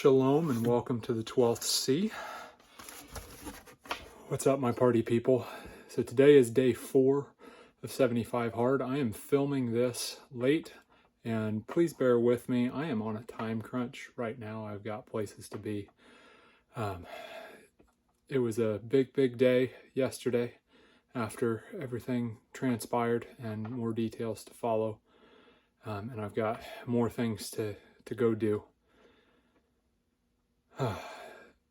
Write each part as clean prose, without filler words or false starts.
Shalom and welcome to the 12th C. What's up, my party people? So today is day 4 of 75 hard. I am filming this late and please bear with me. I am on a time crunch right now. I've got places to be. It was a big day yesterday after everything transpired and more details to follow. And I've got more things to go do.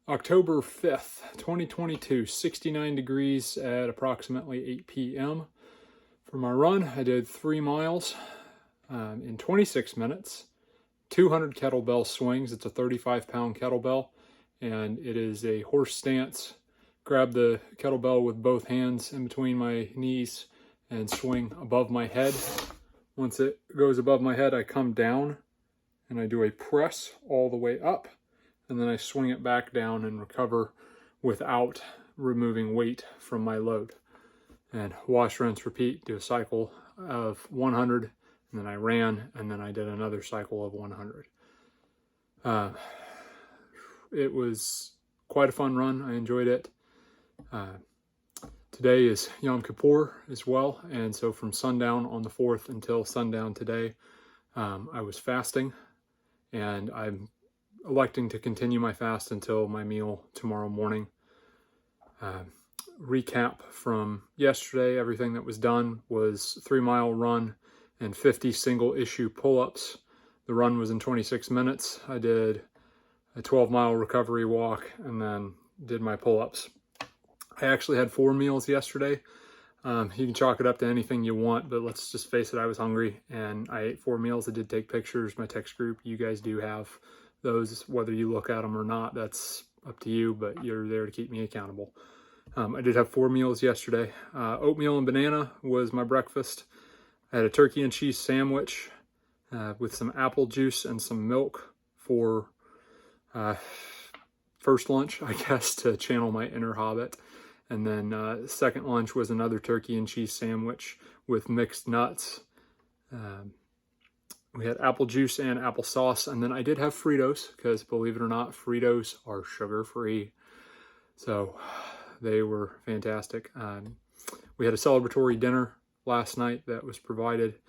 October 5th, 2022, 69 degrees at approximately 8 p.m. For my run, I did 3 miles in 26 minutes, 200 kettlebell swings. It's a 35-pound kettlebell, and it is a horse stance. Grab the kettlebell with both hands in between my knees and swing above my head. Once it goes above my head, I come down and I do a press all the way up. And then I swing it back down and recover without removing weight from my load. And wash, rinse, repeat, do a cycle of 100, and then I ran, and then I did another cycle of 100. It was quite a fun run. I enjoyed it. Today is Yom Kippur as well, and so from sundown on the 4th until sundown today, I was fasting, and I'm electing to continue my fast until my meal tomorrow morning. Recap from yesterday, everything that was done was 3-mile run and 50 single issue pull-ups. The run was in 26 minutes. I did a 12-mile recovery walk and then did my pull-ups. I actually had 4 meals yesterday. You can chalk it up to anything you want, but let's just face it, I was hungry and I ate 4 meals. I did take pictures. My text group, you guys do have those, whether you look at them or not, that's up to you, but you're there to keep me accountable. I did have 4 meals yesterday. Oatmeal and banana was my breakfast. I had a turkey and cheese sandwich with some apple juice and some milk for first lunch, I guess, to channel my inner hobbit. And then second lunch was another turkey and cheese sandwich with mixed nuts. We had apple juice and applesauce, and then I did have Fritos, because believe it or not, Fritos are sugar-free. So they were fantastic. We had a celebratory dinner last night that was provided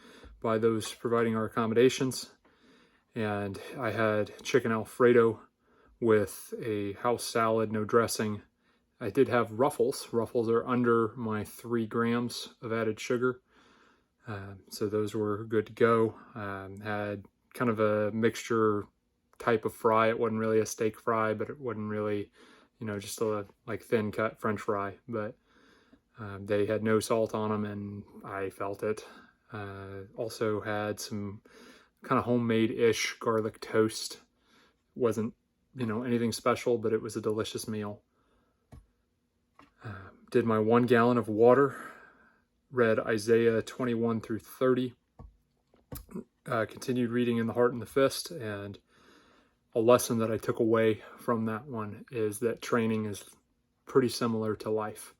by those providing our accommodations. And I had chicken Alfredo with a house salad, no dressing. I did have Ruffles. Ruffles are under my 3 grams of added sugar. So those were good to go. Had kind of a mixture type of fry. It wasn't really a steak fry, but it wasn't really, just a like thin cut French fry. But they had no salt on them, and I felt it. Also had some kind of homemade-ish garlic toast. Wasn't, anything special, but it was a delicious meal. Did my 1 gallon of water. Read Isaiah 21 through 30, continued reading In the Heart and the Fist, and a lesson that I took away from that one is that training is pretty similar to life,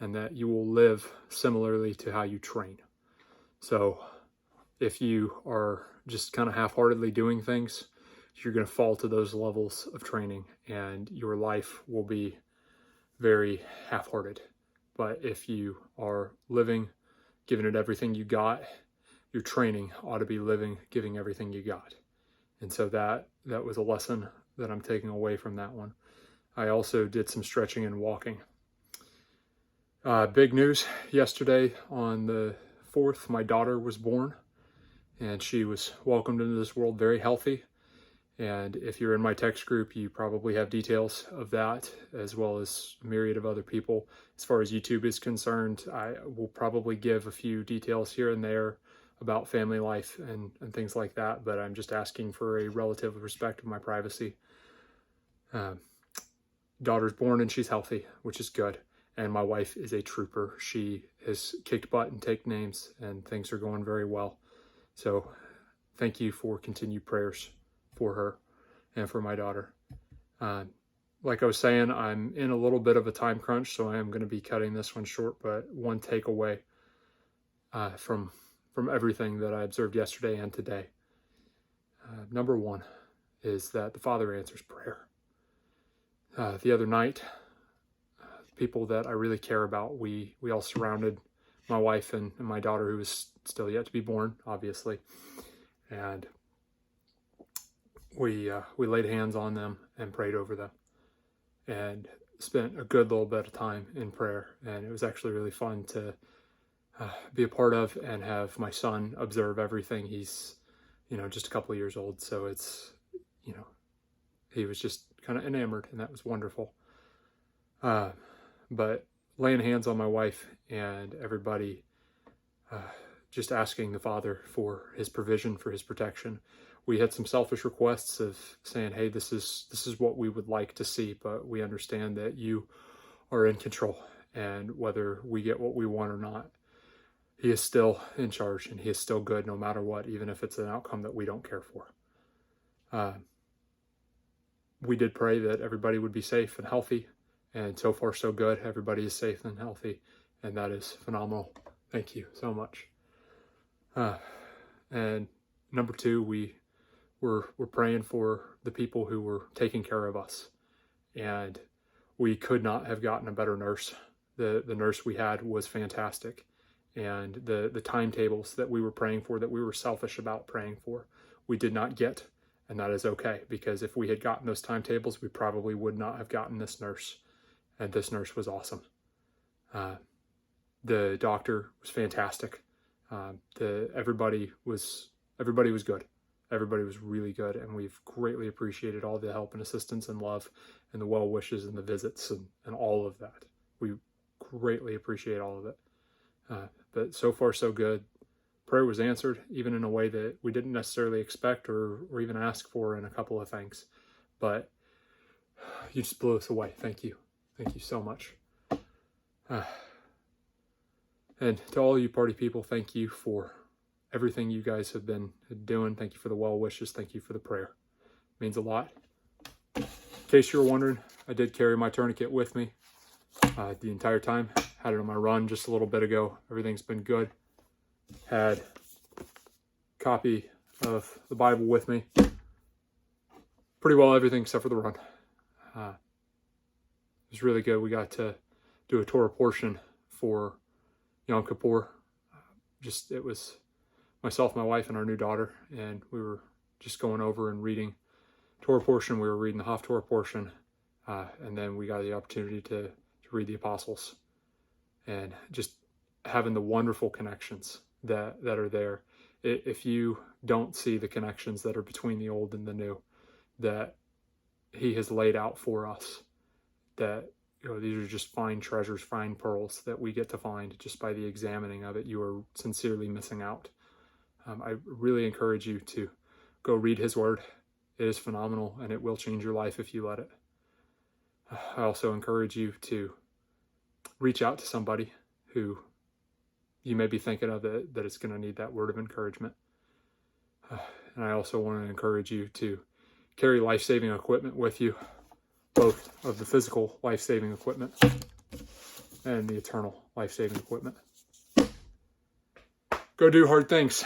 and that you will live similarly to how you train. So if you are just kind of half-heartedly doing things, you're going to fall to those levels of training, and your life will be very half-hearted. But if you are living, giving it everything you got, your training ought to be living, giving everything you got. And so that was a lesson that I'm taking away from that one. I also did some stretching and walking. Big news yesterday on the 4th, my daughter was born, and she was welcomed into this world very healthy. And if you're in my text group, you probably have details of that, as well as a myriad of other people. As far as YouTube is concerned, I will probably give a few details here and there about family life and things like that, but I'm just asking for a relative respect of my privacy. Daughter's born and she's healthy, which is good. And my wife is a trooper. She has kicked butt and taken names, and things are going very well. So thank you for continued prayers for her and for my daughter. Like I was saying, I'm in a little bit of a time crunch, so I am going to be cutting this one short, but one takeaway from everything that I observed yesterday and today. Number 1, is that the Father answers prayer. The other night, people that I really care about, we all surrounded my wife and my daughter, who was still yet to be born, obviously, and we laid hands on them and prayed over them, and spent a good little bit of time in prayer. And it was actually really fun to be a part of and have my son observe everything. He's, just a couple of years old, so it's, he was just kind of enamored, and that was wonderful. But laying hands on my wife and everybody, just asking the Father for his provision, for his protection. We had some selfish requests of saying, hey, this is what we would like to see, but we understand that you are in control, and whether we get what we want or not, he is still in charge, and he is still good no matter what, even if it's an outcome that we don't care for. We did pray that everybody would be safe and healthy, and so far so good. Everybody is safe and healthy, and that is phenomenal. Thank you so much. And number two, we're praying for the people who were taking care of us, and we could not have gotten a better nurse. The nurse we had was fantastic, and the timetables that we were praying for, that we were selfish about praying for, we did not get, and that is okay, because if we had gotten those timetables, we probably would not have gotten this nurse, and this nurse was awesome. The doctor was fantastic. Everybody was good. Everybody was really good, and we've greatly appreciated all the help and assistance and love and the well wishes and the visits and all of that. We greatly appreciate all of it. But so far so good. Prayer was answered, even in a way that we didn't necessarily expect or even ask for in a couple of things. But you just blew us away. Thank you. Thank you so much. And to all you party people, thank you for everything you guys have been doing. Thank you for the well wishes. Thank you for the prayer. It means a lot. In case you were wondering, I did carry my tourniquet with me the entire time. Had it on my run just a little bit ago. Everything's been good. Had a copy of the Bible with me. Pretty well everything except for the run. It was really good. We got to do a Torah portion for Yom Kippur. It was myself, my wife, and our new daughter, and we were just going over and reading Torah portion. We were reading the Haftorah portion, and then we got the opportunity to read the Apostles, and just having the wonderful connections that are there. If you don't see the connections that are between the old and the new, that he has laid out for us, that these are just fine treasures, fine pearls that we get to find just by the examining of it, you are sincerely missing out. I really encourage you to go read his word. It is phenomenal, and it will change your life if you let it. I also encourage you to reach out to somebody who you may be thinking of that is going to need that word of encouragement. And I also want to encourage you to carry life-saving equipment with you, both of the physical life-saving equipment and the eternal life-saving equipment. Go do hard things.